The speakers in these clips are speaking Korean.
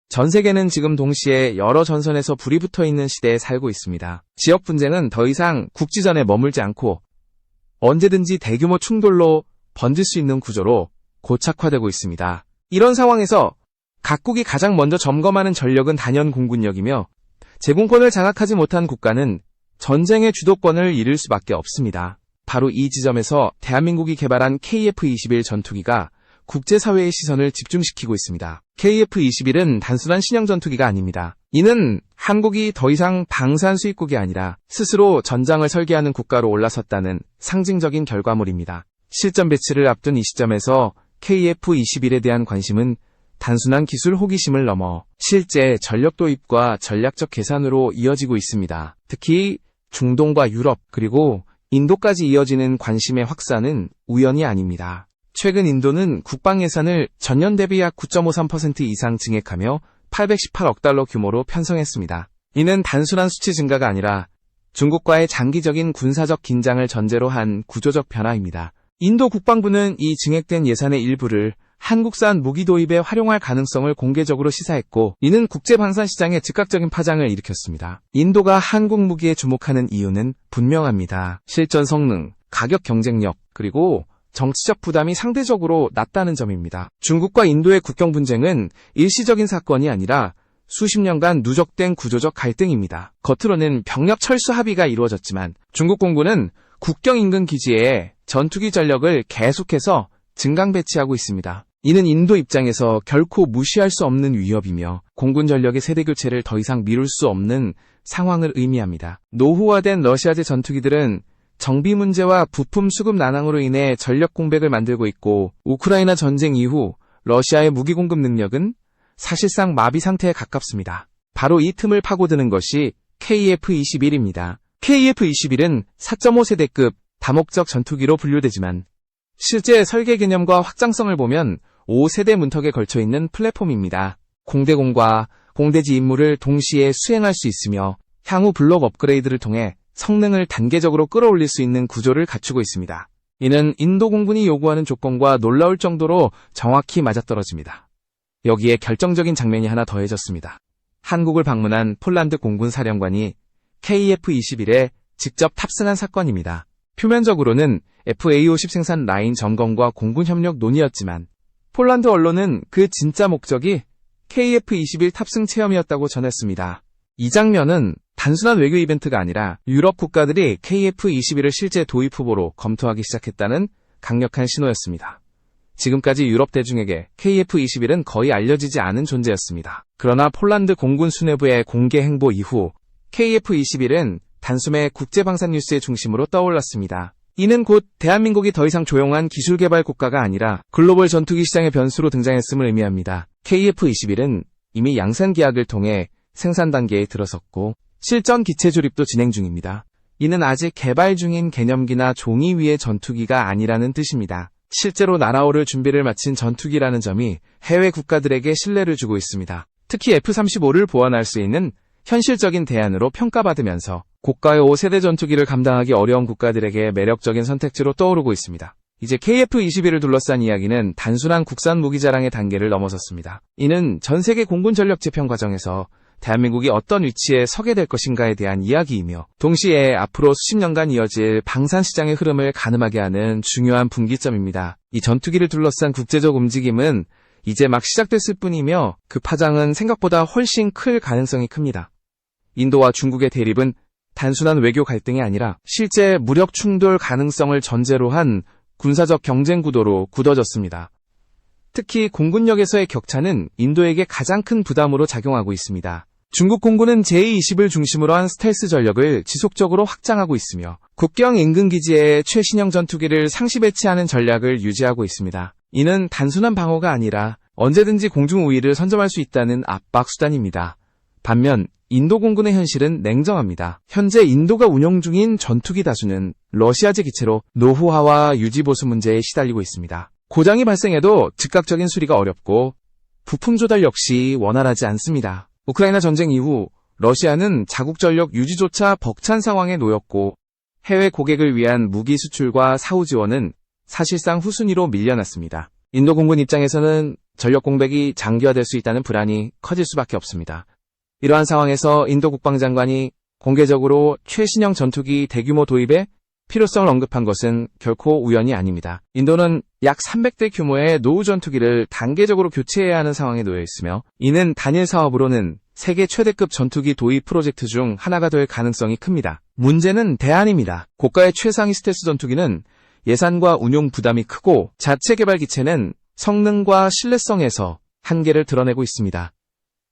전 세계는 지금 동시에 여러 전선에서 불이 붙어 있는 시대에 살고 있습니다. 지역 분쟁은 더 이상 국지전에 머물지 않고 언제든지 대규모 충돌로 번질 수 있는 구조로 고착화되고 있습니다. 이런 상황에서 각국이 가장 먼저 점검하는 전력은 단연 공군력이며 제공권을 장악하지 못한 국가는 전쟁의 주도권을 잃을 수밖에 없습니다. 바로 이 지점에서 대한민국이 개발한 KF-21 전투기가 국제사회의 시선을 집중시키고 있습니다. KF-21은 단순한 신형 전투기가 아닙니다. 이는 한국이 더 이상 방산 수입국이 아니라 스스로 전장을 설계하는 국가로 올라섰다는 상징적인 결과물입니다. 실전 배치를 앞둔 이 시점에서 KF-21에 대한 관심은 단순한 기술 호기심을 넘어 실제 전력 도입과 전략적 계산으로 이어지고 있습니다. 특히 중동과 유럽 그리고 인도까지 이어지는 관심의 확산은 우연이 아닙니다. 최근 인도는 국방 예산을 전년 대비 약 9.53% 이상 증액하며 818억 달러 규모로 편성했습니다. 이는 단순한 수치 증가가 아니라 중국과의 장기적인 군사적 긴장을 전제로 한 구조적 변화입니다. 인도 국방부는 이 증액된 예산의 일부를 한국산 무기 도입에 활용할 가능성을 공개적으로 시사했고, 이는 국제 방산 시장에 즉각적인 파장을 일으켰습니다. 인도가 한국 무기에 주목하는 이유는 분명합니다. 실전 성능, 가격 경쟁력, 그리고 정치적 부담이 상대적으로 낮다는 점입니다. 중국과 인도의 국경 분쟁은 일시적인 사건이 아니라 수십 년간 누적된 구조적 갈등입니다. 겉으로는 병력 철수 합의가 이루어졌지만 중국 공군은 국경 인근 기지에 전투기 전력을 계속해서 증강 배치하고 있습니다. 이는 인도 입장에서 결코 무시할 수 없는 위협이며 공군 전력의 세대 교체를 더 이상 미룰 수 없는 상황을 의미합니다. 노후화된 러시아제 전투기들은 정비 문제와 부품 수급 난항으로 인해 전력 공백을 만들고 있고, 우크라이나 전쟁 이후 러시아의 무기 공급 능력은 사실상 마비 상태에 가깝습니다. 바로 이 틈을 파고드는 것이 KF-21입니다. KF-21은 4.5세대급 다목적 전투기로 분류되지만 실제 설계 개념과 확장성을 보면 5세대 문턱에 걸쳐 있는 플랫폼입니다. 공대공과 공대지 임무를 동시에 수행할 수 있으며 향후 블록 업그레이드를 통해 성능을 단계적으로 끌어올릴 수 있는 구조를 갖추고 있습니다. 이는 인도 공군이 요구하는 조건과 놀라울 정도로 정확히 맞아떨어집니다. 여기에 결정적인 장면이 하나 더해졌습니다. 한국을 방문한 폴란드 공군 사령관이 KF-21에 직접 탑승한 사건입니다. 표면적으로는 FA-50 생산 라인 점검과 공군 협력 논의였지만 폴란드 언론은 그 진짜 목적이 KF-21 탑승 체험이었다고 전했습니다. 이 장면은 단순한 외교 이벤트가 아니라 유럽 국가들이 KF-21을 실제 도입 후보로 검토하기 시작했다는 강력한 신호였습니다. 지금까지 유럽 대중에게 KF-21은 거의 알려지지 않은 존재였습니다. 그러나 폴란드 공군 수뇌부의 공개 행보 이후 KF-21은 단숨에 국제방산 뉴스의 중심으로 떠올랐습니다. 이는 곧 대한민국이 더 이상 조용한 기술 개발 국가가 아니라 글로벌 전투기 시장의 변수로 등장했음을 의미합니다. KF-21은 이미 양산 계약을 통해 생산 단계에 들어섰고 실전 기체 조립도 진행 중입니다. 이는 아직 개발 중인 개념기나 종이 위의 전투기가 아니라는 뜻입니다. 실제로 날아오를 준비를 마친 전투기라는 점이 해외 국가들에게 신뢰를 주고 있습니다. 특히 F-35를 보완할 수 있는 현실적인 대안으로 평가받으면서 고가의 5세대 전투기를 감당하기 어려운 국가들에게 매력적인 선택지로 떠오르고 있습니다. 이제 KF-21을 둘러싼 이야기는 단순한 국산 무기 자랑의 단계를 넘어섰습니다. 이는 전 세계 공군 전력 재평 과정에서 대한민국이 어떤 위치에 서게 될 것인가에 대한 이야기이며, 동시에 앞으로 수십 년간 이어질 방산 시장의 흐름을 가늠하게 하는 중요한 분기점입니다. 이 전투기를 둘러싼 국제적 움직임은 이제 막 시작됐을 뿐이며 그 파장은 생각보다 훨씬 클 가능성이 큽니다. 인도와 중국의 대립은 단순한 외교 갈등이 아니라 실제 무력 충돌 가능성을 전제로 한 군사적 경쟁 구도로 굳어졌습니다. 특히 공군력에서의 격차는 인도에게 가장 큰 부담으로 작용하고 있습니다. 중국 공군은 제20을 중심으로 한 스텔스 전력을 지속적으로 확장하고 있으며 국경 인근 기지에 최신형 전투기를 상시 배치하는 전략을 유지하고 있습니다. 이는 단순한 방어가 아니라 언제든지 공중 우위를 선점할 수 있다는 압박 수단입니다. 반면 인도 공군의 현실은 냉정합니다. 현재 인도가 운용 중인 전투기 다수는 러시아제 기체로 노후화와 유지보수 문제에 시달리고 있습니다. 고장이 발생해도 즉각적인 수리가 어렵고 부품 조달 역시 원활하지 않습니다. 우크라이나 전쟁 이후 러시아는 자국 전력 유지조차 벅찬 상황에 놓였고 해외 고객을 위한 무기 수출과 사후 지원은 사실상 후순위로 밀려났습니다. 인도 공군 입장에서는 전력 공백이 장기화될 수 있다는 불안이 커질 수밖에 없습니다. 이러한 상황에서 인도 국방장관이 공개적으로 최신형 전투기 대규모 도입의 필요성을 언급한 것은 결코 우연이 아닙니다. 인도는 약 300대 규모의 노후 전투기를 단계적으로 교체해야 하는 상황에 놓여 있으며, 이는 단일 사업으로는 세계 최대급 전투기 도입 프로젝트 중 하나가 될 가능성이 큽니다. 문제는 대안입니다. 고가의 최상위 스텔스 전투기는 예산과 운용 부담이 크고, 자체 개발 기체는 성능과 신뢰성에서 한계를 드러내고 있습니다.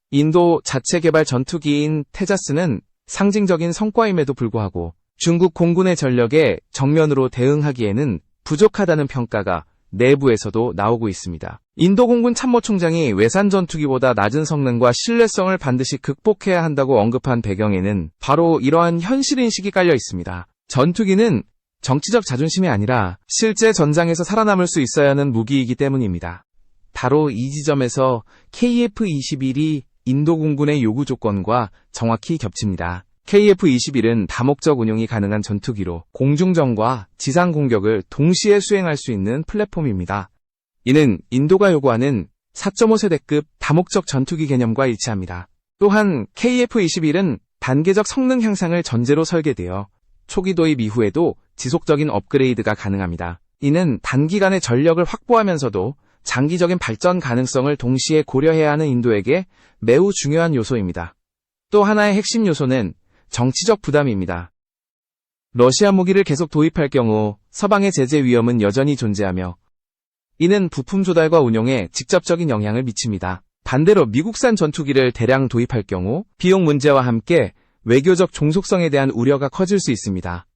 인도 자체 개발 전투기인 테자스는 상징적인 성과임에도 불구하고 중국 공군의 전력에 정면으로 대응하기에는 부족하다는 평가가 내부에서도 나오고 있습니다. 인도 공군 참모총장이 외산 전투기보다 낮은 성능과 신뢰성을 반드시 극복해야 한다고 언급한 배경에는 바로 이러한 현실인식이 깔려 있습니다. 전투기는 정치적 자존심이 아니라 실제 전장에서 살아남을 수 있어야 하는 무기이기 때문입니다. 바로 이 지점에서 KF-21이 인도 공군의 요구 조건과 정확히 겹칩니다. KF-21은 다목적 운용이 가능한 전투기로 공중전과 지상 공격을 동시에 수행할 수 있는 플랫폼입니다. 이는 인도가 요구하는 4.5세대급 다목적 전투기 개념과 일치합니다. 또한 KF-21은 단계적 성능 향상을 전제로 설계되어 초기 도입 이후에도 지속적인 업그레이드가 가능합니다. 이는 단기간에 전력을 확보하면서도 장기적인 발전 가능성을 동시에 고려해야 하는 인도에게 매우 중요한 요소입니다. 또 하나의 핵심 요소는 정치적 부담입니다. 러시아 무기를 계속 도입할 경우 서방의 제재 위험은 여전히 존재하며, 이는 부품 조달과 운용에 직접적인 영향을 미칩니다. 반대로 미국산 전투기를 대량 도입할 경우 비용 문제와 함께 외교적 종속성에 대한 우려가 커질 수 있습니다.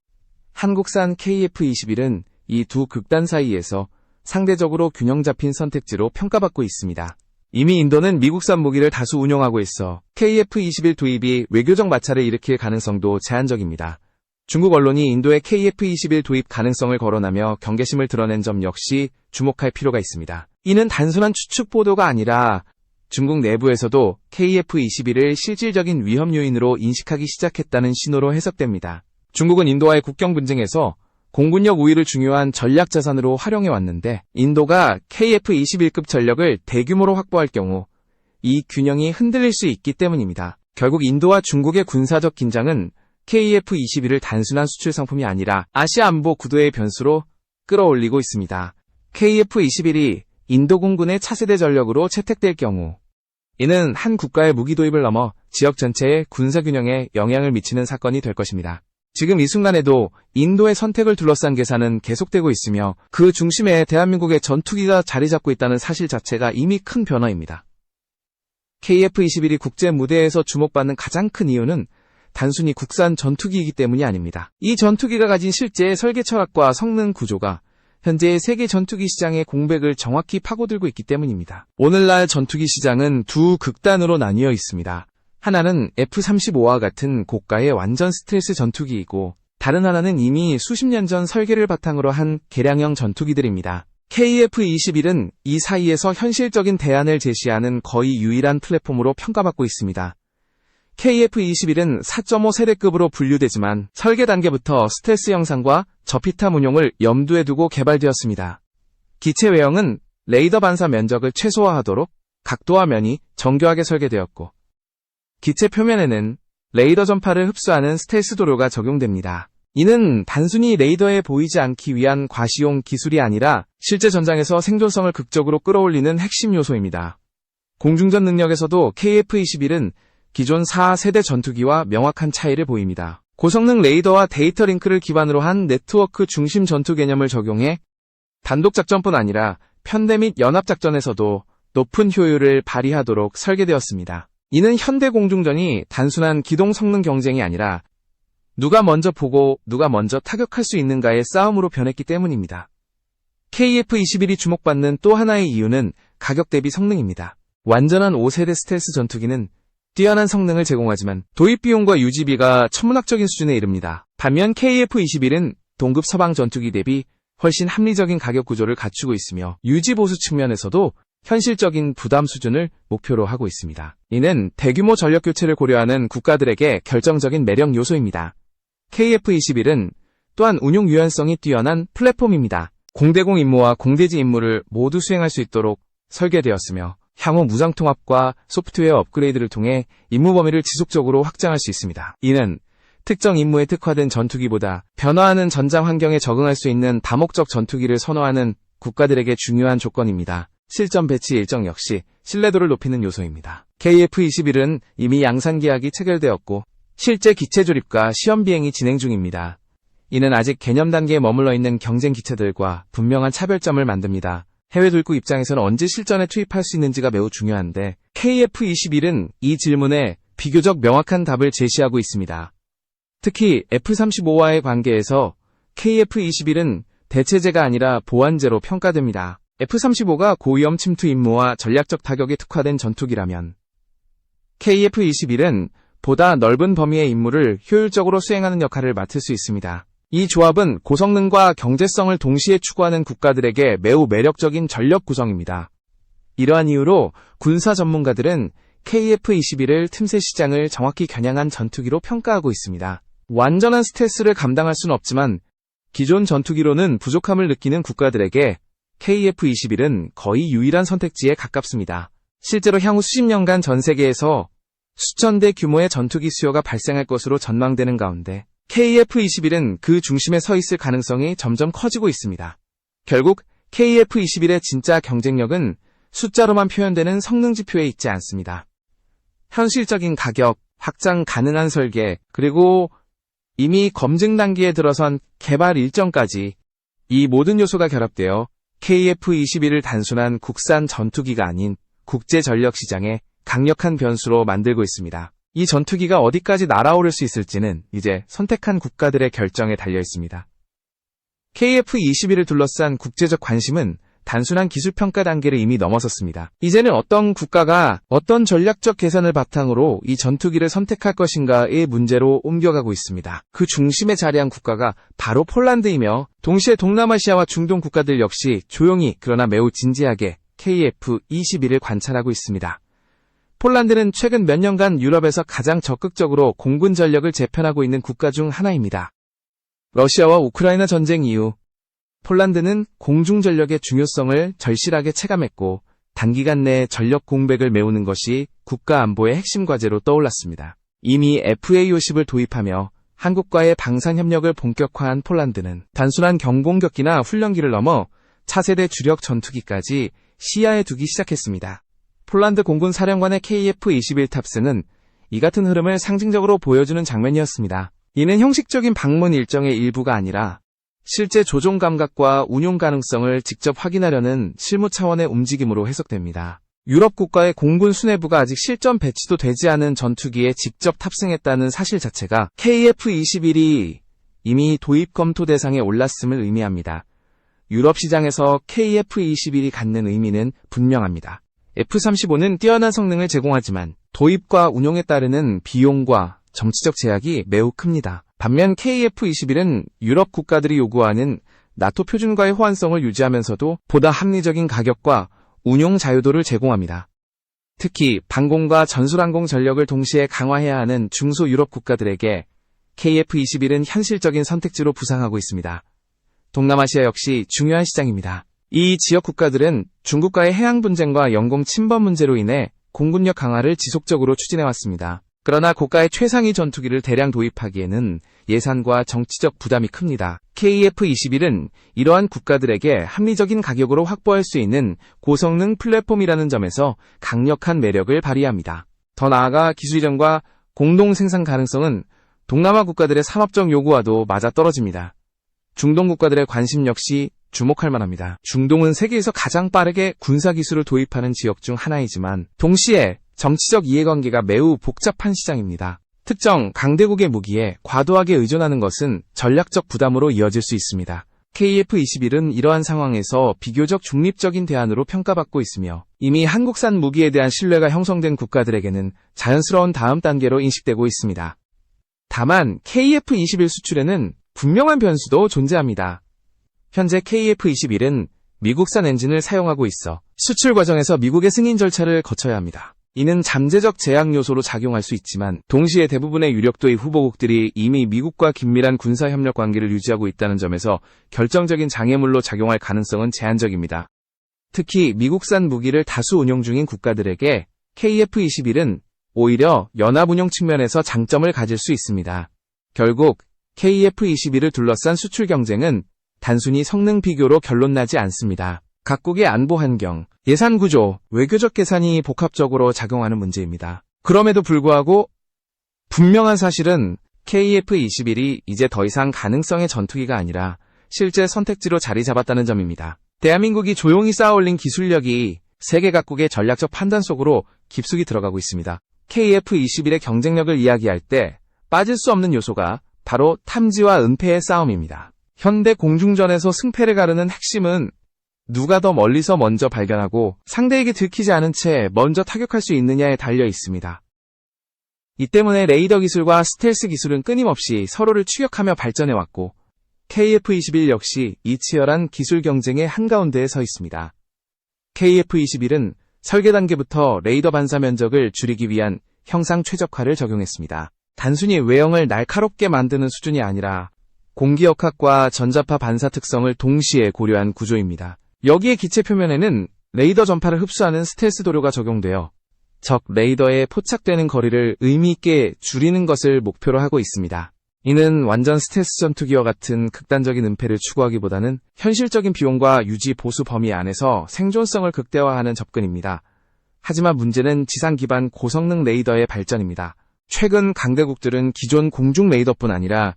한국산 KF-21은 이 두 극단 사이에서 상대적으로 균형 잡힌 선택지로 평가받고 있습니다. 이미 인도는 미국산 무기를 다수 운용하고 있어 KF-21 도입이 외교적 마찰을 일으킬 가능성도 제한적입니다. 중국 언론이 인도의 KF-21 도입 가능성을 거론하며 경계심을 드러낸 점 역시 주목할 필요가 있습니다. 이는 단순한 추측 보도가 아니라 중국 내부에서도 KF-21을 실질적인 위험 요인으로 인식하기 시작했다는 신호로 해석됩니다. 중국은 인도와의 국경 분쟁에서 공군력 우위를 중요한 전략 자산으로 활용해 왔는데, 인도가 KF-21급 전력을 대규모로 확보할 경우 이 균형이 흔들릴 수 있기 때문입니다. 결국 인도와 중국의 군사적 긴장은 KF-21을 단순한 수출 상품이 아니라 아시아 안보 구도의 변수로 끌어올리고 있습니다. KF-21이 인도 공군의 차세대 전력으로 채택될 경우, 이는 한 국가의 무기 도입을 넘어 지역 전체의 군사 균형에 영향을 미치는 사건이 될 것입니다. 지금 이 순간에도 인도의 선택을 둘러싼 계산은 계속되고 있으며, 그 중심에 대한민국의 전투기가 자리 잡고 있다는 사실 자체가 이미 큰 변화입니다. KF-21이 국제 무대에서 주목받는 가장 큰 이유는 단순히 국산 전투기이기 때문이 아닙니다. 이 전투기가 가진 실제 설계 철학과 성능 구조가 현재의 세계 전투기 시장의 공백을 정확히 파고들고 있기 때문입니다. 오늘날 전투기 시장은 두 극단으로 나뉘어 있습니다. 하나는 F-35와 같은 고가의 완전 스텔스 전투기이고, 다른 하나는 이미 수십 년 전 설계를 바탕으로 한 개량형 전투기들입니다. KF-21은 이 사이에서 현실적인 대안을 제시하는 거의 유일한 플랫폼으로 평가받고 있습니다. KF-21은 4.5세대급으로 분류되지만 설계 단계부터 스텔스 형상과 저피탐 운용을 염두에 두고 개발되었습니다. 기체 외형은 레이더 반사 면적을 최소화하도록 각도와 면이 정교하게 설계되었고, 기체 표면에는 레이더 전파를 흡수하는 스텔스 도료가 적용됩니다. 이는 단순히 레이더에 보이지 않기 위한 과시용 기술이 아니라 실제 전장에서 생존성을 극적으로 끌어올리는 핵심 요소입니다. 공중전 능력에서도 KF-21은 기존 4세대 전투기와 명확한 차이를 보입니다. 고성능 레이더와 데이터 링크를 기반으로 한 네트워크 중심 전투 개념을 적용해 단독 작전뿐 아니라 편대 및 연합 작전에서도 높은 효율을 발휘하도록 설계되었습니다. 이는 현대 공중전이 단순한 기동 성능 경쟁이 아니라 누가 먼저 보고 누가 먼저 타격할 수 있는가의 싸움으로 변했기 때문입니다. KF-21이 주목받는 또 하나의 이유는 가격 대비 성능입니다. 완전한 5세대 스텔스 전투기는 뛰어난 성능을 제공하지만 도입 비용과 유지비가 천문학적인 수준에 이릅니다. 반면 KF-21은 동급 서방 전투기 대비 훨씬 합리적인 가격 구조를 갖추고 있으며 유지 보수 측면에서도 현실적인 부담 수준을 목표로 하고 있습니다. 이는 대규모 전력 교체를 고려하는 국가들에게 결정적인 매력 요소입니다. KF-21은 또한 운용 유연성이 뛰어난 플랫폼입니다. 공대공 임무와 공대지 임무를 모두 수행할 수 있도록 설계되었으며 향후 무장통합과 소프트웨어 업그레이드를 통해 임무 범위를 지속적으로 확장할 수 있습니다. 이는 특정 임무에 특화된 전투기보다 변화하는 전장 환경에 적응할 수 있는 다목적 전투기를 선호하는 국가들에게 중요한 조건입니다. 실전 배치 일정 역시 신뢰도를 높이는 요소입니다. KF-21은 이미 양산 계약이 체결되었고 실제 기체 조립과 시험 비행이 진행 중입니다. 이는 아직 개념 단계에 머물러 있는 경쟁 기체들과 분명한 차별점을 만듭니다. 해외 돌구 입장에서는 언제 실전에 투입할 수 있는지가 매우 중요한데 KF-21은 이 질문에 비교적 명확한 답을 제시하고 있습니다. 특히 F-35와의 관계에서 KF-21은 대체제가 아니라 보완제로 평가됩니다. F-35가 고위험 침투 임무와 전략적 타격에 특화된 전투기라면 KF-21은 보다 넓은 범위의 임무를 효율적으로 수행하는 역할을 맡을 수 있습니다. 이 조합은 고성능과 경제성을 동시에 추구하는 국가들에게 매우 매력적인 전력 구성입니다. 이러한 이유로 군사 전문가들은 KF-21을 틈새 시장을 정확히 겨냥한 전투기로 평가하고 있습니다. 완전한 스텔스를 감당할 수는 없지만 기존 전투기로는 부족함을 느끼는 국가들에게 KF-21은 거의 유일한 선택지에 가깝습니다. 실제로 향후 수십 년간 전 세계에서 수천 대 규모의 전투기 수요가 발생할 것으로 전망되는 가운데 KF-21은 그 중심에 서 있을 가능성이 점점 커지고 있습니다. 결국 KF-21의 진짜 경쟁력은 숫자로만 표현되는 성능 지표에 있지 않습니다. 현실적인 가격, 확장 가능한 설계, 그리고 이미 검증 단계에 들어선 개발 일정까지 이 모든 요소가 결합되어 KF-21을 단순한 국산 전투기가 아닌 국제 전력 시장의 강력한 변수로 만들고 있습니다. 이 전투기가 어디까지 날아오를 수 있을지는 이제 선택한 국가들의 결정에 달려 있습니다. KF-21을 둘러싼 국제적 관심은 단순한 기술평가 단계를 이미 넘어섰습니다. 이제는 어떤 국가가 어떤 전략적 계산을 바탕으로 이 전투기를 선택할 것인가의 문제로 옮겨가고 있습니다. 그 중심에 자리한 국가가 바로 폴란드이며 동시에 동남아시아와 중동 국가들 역시 조용히 그러나 매우 진지하게 KF-21을 관찰하고 있습니다. 폴란드는 최근 몇 년간 유럽에서 가장 적극적으로 공군 전력을 재편하고 있는 국가 중 하나입니다. 러시아와 우크라이나 전쟁 이후 폴란드는 공중전력의 중요성을 절실하게 체감했고 단기간 내에 전력 공백을 메우는 것이 국가 안보의 핵심 과제로 떠올랐습니다. 이미 FA-50을 도입하며 한국과의 방산협력을 본격화한 폴란드는 단순한 경공격기나 훈련기를 넘어 차세대 주력 전투기까지 시야에 두기 시작했습니다. 폴란드 공군 사령관의 KF-21 탑승은 이 같은 흐름을 상징적으로 보여주는 장면이었습니다. 이는 형식적인 방문 일정의 일부가 아니라 실제 조종 감각과 운용 가능성을 직접 확인하려는 실무 차원의 움직임으로 해석됩니다. 유럽 국가의 공군 수뇌부가 아직 실전 배치도 되지 않은 전투기에 직접 탑승했다는 사실 자체가 KF-21이 이미 도입 검토 대상에 올랐음을 의미합니다. 유럽 시장에서 KF-21이 갖는 의미는 분명합니다. F-35는 뛰어난 성능을 제공하지만 도입과 운용에 따르는 비용과 정치적 제약이 매우 큽니다. 반면 KF-21은 유럽 국가들이 요구하는 나토 표준과의 호환성을 유지하면서도 보다 합리적인 가격과 운용 자유도를 제공합니다. 특히 방공과 전술항공 전력을 동시에 강화해야 하는 중소 유럽 국가들에게 KF-21은 현실적인 선택지로 부상하고 있습니다. 동남아시아 역시 중요한 시장입니다. 이 지역 국가들은 중국과의 해양 분쟁과 영공 침범 문제로 인해 공군력 강화를 지속적으로 추진해왔습니다. 그러나 고가의 최상위 전투기를 대량 도입하기에는 예산과 정치적 부담이 큽니다. KF-21은 이러한 국가들에게 합리적인 가격으로 확보할 수 있는 고성능 플랫폼이라는 점에서 강력한 매력을 발휘합니다. 더 나아가 기술 이전과 공동 생산 가능성은 동남아 국가들의 산업적 요구와도 맞아떨어집니다. 중동 국가들의 관심 역시 주목할 만합니다. 중동은 세계에서 가장 빠르게 군사기술을 도입하는 지역 중 하나이지만 동시에 정치적 이해관계가 매우 복잡한 시장입니다. 특정 강대국의 무기에 과도하게 의존하는 것은 전략적 부담으로 이어질 수 있습니다. KF-21은 이러한 상황에서 비교적 중립적인 대안으로 평가받고 있으며 이미 한국산 무기에 대한 신뢰가 형성된 국가들에게는 자연스러운 다음 단계로 인식되고 있습니다. 다만 KF-21 수출에는 분명한 변수도 존재합니다. 현재 KF-21은 미국산 엔진을 사용하고 있어 수출 과정에서 미국의 승인 절차를 거쳐야 합니다. 이는 잠재적 제약 요소로 작용할 수 있지만 동시에 대부분의 유력도의 후보국들이 이미 미국과 긴밀한 군사협력 관계를 유지하고 있다는 점에서 결정적인 장애물로 작용할 가능성은 제한적입니다. 특히 미국산 무기를 다수 운용 중인 국가들에게 KF-21은 오히려 연합 운용 측면에서 장점을 가질 수 있습니다. 결국 KF-21을 둘러싼 수출 경쟁은 단순히 성능 비교로 결론나지 않습니다. 각국의 안보 환경, 예산 구조, 외교적 계산이 복합적으로 작용하는 문제입니다. 그럼에도 불구하고 분명한 사실은 KF-21이 이제 더 이상 가능성의 전투기가 아니라 실제 선택지로 자리 잡았다는 점입니다. 대한민국이 조용히 쌓아올린 기술력이 세계 각국의 전략적 판단 속으로 깊숙이 들어가고 있습니다. KF-21의 경쟁력을 이야기할 때 빠질 수 없는 요소가 바로 탐지와 은폐의 싸움입니다. 현대 공중전에서 승패를 가르는 핵심은 누가 더 멀리서 먼저 발견하고 상대에게 들키지 않은 채 먼저 타격할 수 있느냐에 달려 있습니다. 이 때문에 레이더 기술과 스텔스 기술은 끊임없이 서로를 추격하며 발전해왔고 KF-21 역시 이 치열한 기술 경쟁의 한가운데에 서 있습니다. KF-21은 설계 단계부터 레이더 반사 면적을 줄이기 위한 형상 최적화를 적용했습니다. 단순히 외형을 날카롭게 만드는 수준이 아니라 공기역학과 전자파 반사 특성을 동시에 고려한 구조입니다. 여기에 기체 표면에는 레이더 전파를 흡수하는 스텔스 도료가 적용되어 적 레이더에 포착되는 거리를 의미 있게 줄이는 것을 목표로 하고 있습니다. 이는 완전 스텔스 전투기와 같은 극단적인 은폐를 추구하기보다는 현실적인 비용과 유지 보수 범위 안에서 생존성을 극대화하는 접근입니다. 하지만 문제는 지상 기반 고성능 레이더의 발전입니다. 최근 강대국들은 기존 공중 레이더뿐 아니라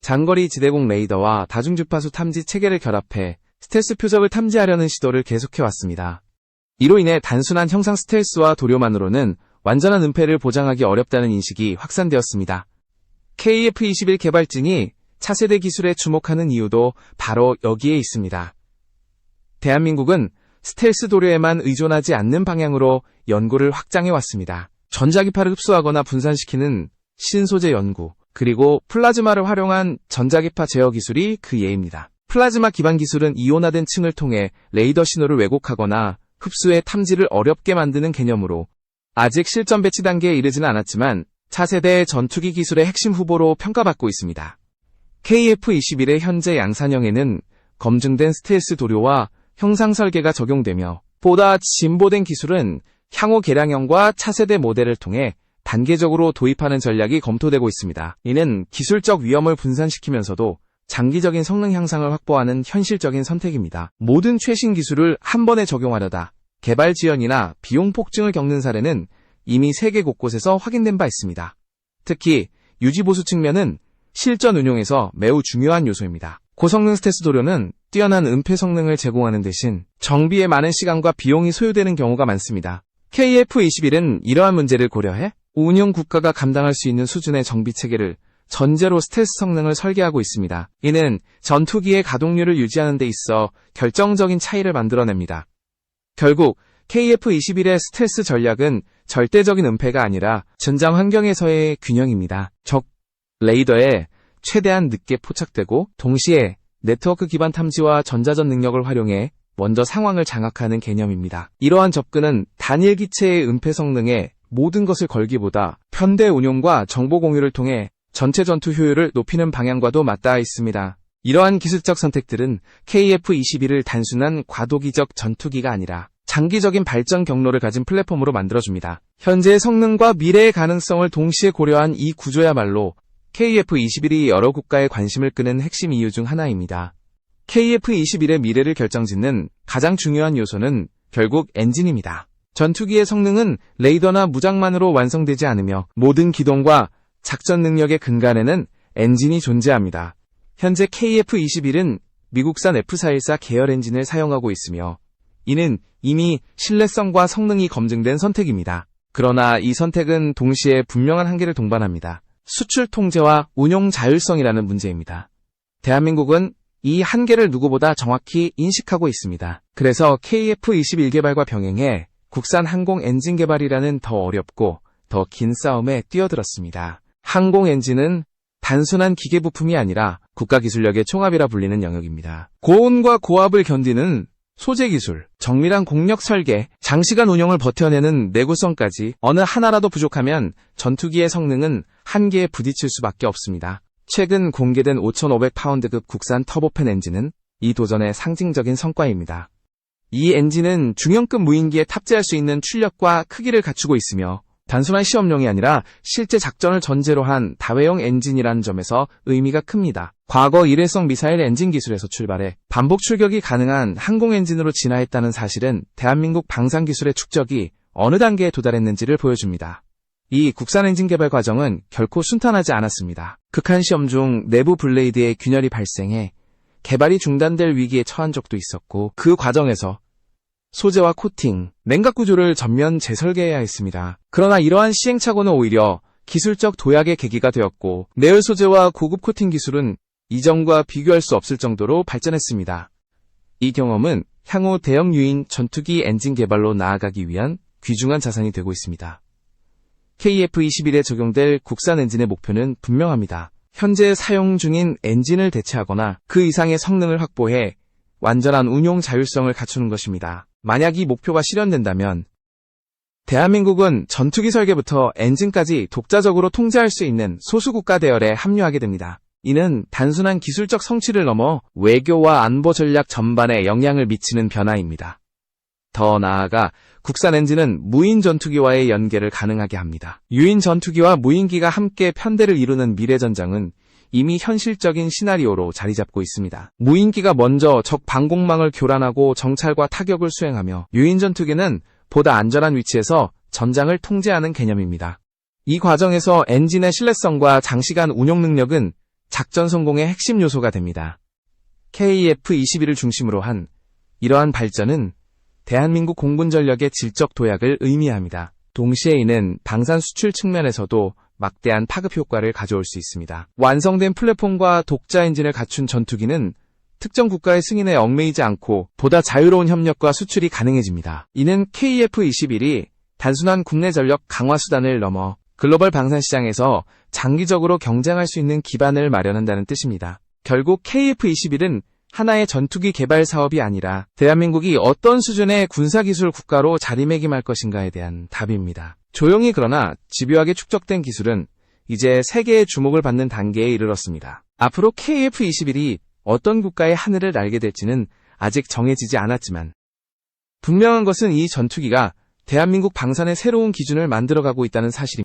장거리 지대공 레이더와 다중주파수 탐지 체계를 결합해 스텔스 표적을 탐지하려는 시도를 계속해왔습니다. 이로 인해 단순한 형상 스텔스와 도료만으로는 완전한 은폐를 보장하기 어렵다는 인식이 확산되었습니다. KF-21 개발진이 차세대 기술에 주목하는 이유도 바로 여기에 있습니다. 대한민국은 스텔스 도료에만 의존하지 않는 방향으로 연구를 확장해왔습니다. 전자기파를 흡수하거나 분산시키는 신소재 연구, 그리고 플라즈마를 활용한 전자기파 제어 기술이 그 예입니다. 플라즈마 기반 기술은 이온화된 층을 통해 레이더 신호를 왜곡하거나 흡수해 탐지를 어렵게 만드는 개념으로 아직 실전 배치 단계에 이르지는 않았지만 차세대 전투기 기술의 핵심 후보로 평가받고 있습니다. KF-21의 현재 양산형에는 검증된 스텔스 도료와 형상 설계가 적용되며 보다 진보된 기술은 향후 개량형과 차세대 모델을 통해 단계적으로 도입하는 전략이 검토되고 있습니다. 이는 기술적 위험을 분산시키면서도 장기적인 성능 향상을 확보하는 현실적인 선택입니다. 모든 최신 기술을 한 번에 적용하려다 개발 지연이나 비용 폭증을 겪는 사례는 이미 세계 곳곳에서 확인된 바 있습니다. 특히 유지보수 측면은 실전 운용에서 매우 중요한 요소입니다. 고성능 스텔스 도료는 뛰어난 은폐 성능을 제공하는 대신 정비에 많은 시간과 비용이 소요되는 경우가 많습니다. KF-21은 이러한 문제를 고려해 운용 국가가 감당할 수 있는 수준의 정비 체계를 전제로 스텔스 성능을 설계하고 있습니다. 이는 전투기의 가동률을 유지하는 데 있어 결정적인 차이를 만들어냅니다. 결국 KF-21의 스텔스 전략은 절대적인 은폐가 아니라 전장 환경에서의 균형입니다. 적 레이더에 최대한 늦게 포착되고 동시에 네트워크 기반 탐지와 전자전 능력을 활용해 먼저 상황을 장악하는 개념입니다. 이러한 접근은 단일 기체의 은폐 성능에 모든 것을 걸기보다 편대 운용과 정보 공유를 통해 전체 전투 효율을 높이는 방향과도 맞닿아 있습니다. 이러한 기술적 선택들은 KF-21을 단순한 과도기적 전투기가 아니라 장기적인 발전 경로를 가진 플랫폼으로 만들어줍니다. 현재의 성능과 미래의 가능성을 동시에 고려한 이 구조야말로 KF-21이 여러 국가의 관심을 끄는 핵심 이유 중 하나입니다. KF-21의 미래를 결정짓는 가장 중요한 요소는 결국 엔진입니다. 전투기의 성능은 레이더나 무장만으로 완성되지 않으며 모든 기동과 작전 능력의 근간에는 엔진이 존재합니다. 현재 KF-21은 미국산 F414 계열 엔진을 사용하고 있으며 이는 이미 신뢰성과 성능이 검증된 선택입니다. 그러나 이 선택은 동시에 분명한 한계를 동반합니다. 수출 통제와 운용 자율성이라는 문제입니다. 대한민국은 이 한계를 누구보다 정확히 인식하고 있습니다. 그래서 KF-21 개발과 병행해 국산 항공 엔진 개발이라는 더 어렵고 더 긴 싸움에 뛰어들었습니다. 항공 엔진은 단순한 기계 부품이 아니라 국가 기술력의 총합이라 불리는 영역입니다. 고온과 고압을 견디는 소재 기술, 정밀한 공력 설계, 장시간 운영을 버텨내는 내구성까지 어느 하나라도 부족하면 전투기의 성능은 한계에 부딪힐 수밖에 없습니다. 최근 공개된 5,500파운드급 국산 터보팬 엔진은 이 도전의 상징적인 성과입니다. 이 엔진은 중형급 무인기에 탑재할 수 있는 출력과 크기를 갖추고 있으며 단순한 시험용이 아니라 실제 작전을 전제로 한 다회용 엔진이라는 점에서 의미가 큽니다. 과거 일회성 미사일 엔진 기술에서 출발해 반복 출격이 가능한 항공 엔진으로 진화했다는 사실은 대한민국 방산 기술의 축적이 어느 단계에 도달했는지를 보여줍니다. 이 국산 엔진 개발 과정은 결코 순탄하지 않았습니다. 극한 시험 중 내부 블레이드에 균열이 발생해 개발이 중단될 위기에 처한 적도 있었고, 그 과정에서 소재와 코팅, 냉각 구조를 전면 재설계해야 했습니다. 그러나 이러한 시행착오는 오히려 기술적 도약의 계기가 되었고, 내열 소재와 고급 코팅 기술은 이전과 비교할 수 없을 정도로 발전했습니다. 이 경험은 향후 대형 유인 전투기 엔진 개발로 나아가기 위한 귀중한 자산이 되고 있습니다. KF-21에 적용될 국산 엔진의 목표는 분명합니다. 현재 사용 중인 엔진을 대체하거나 그 이상의 성능을 확보해 완전한 운용 자율성을 갖추는 것입니다. 만약 이 목표가 실현된다면 대한민국은 전투기 설계부터 엔진까지 독자적으로 통제할 수 있는 소수국가 대열에 합류하게 됩니다. 이는 단순한 기술적 성취를 넘어 외교와 안보 전략 전반에 영향을 미치는 변화입니다. 더 나아가 국산 엔진은 무인 전투기와의 연계를 가능하게 합니다. 유인 전투기와 무인기가 함께 편대를 이루는 미래 전장은 이미 현실적인 시나리오로 자리 잡고 있습니다. 무인기가 먼저 적 방공망을 교란하고 정찰과 타격을 수행하며, 유인 전투기는 보다 안전한 위치에서 전장을 통제하는 개념입니다. 이 과정에서 엔진의 신뢰성과 장시간 운용 능력은 작전 성공의 핵심 요소가 됩니다. KF-21을 중심으로 한 이러한 발전은 대한민국 공군 전력의 질적 도약을 의미합니다. 동시에 이는 방산 수출 측면에서도 막대한 파급 효과를 가져올 수 있습니다. 완성된 플랫폼과 독자 엔진을 갖춘 전투기는 특정 국가의 승인에 얽매이지 않고 보다 자유로운 협력과 수출이 가능해집니다. 이는 KF-21이 단순한 국내 전력 강화 수단을 넘어 글로벌 방산 시장에서 장기적으로 경쟁할 수 있는 기반을 마련한다는 뜻입니다. 결국 KF-21은 하나의 전투기 개발 사업이 아니라 대한민국이 어떤 수준의 군사기술 국가로 자리매김할 것인가에 대한 답입니다. 조용히 그러나 집요하게 축적된 기술은 이제 세계의 주목을 받는 단계에 이르렀습니다. 앞으로 KF-21이 어떤 국가의 하늘을 날게 될지는 아직 정해지지 않았지만, 분명한 것은 이 전투기가 대한민국 방산의 새로운 기준을 만들어가고 있다는 사실입니다.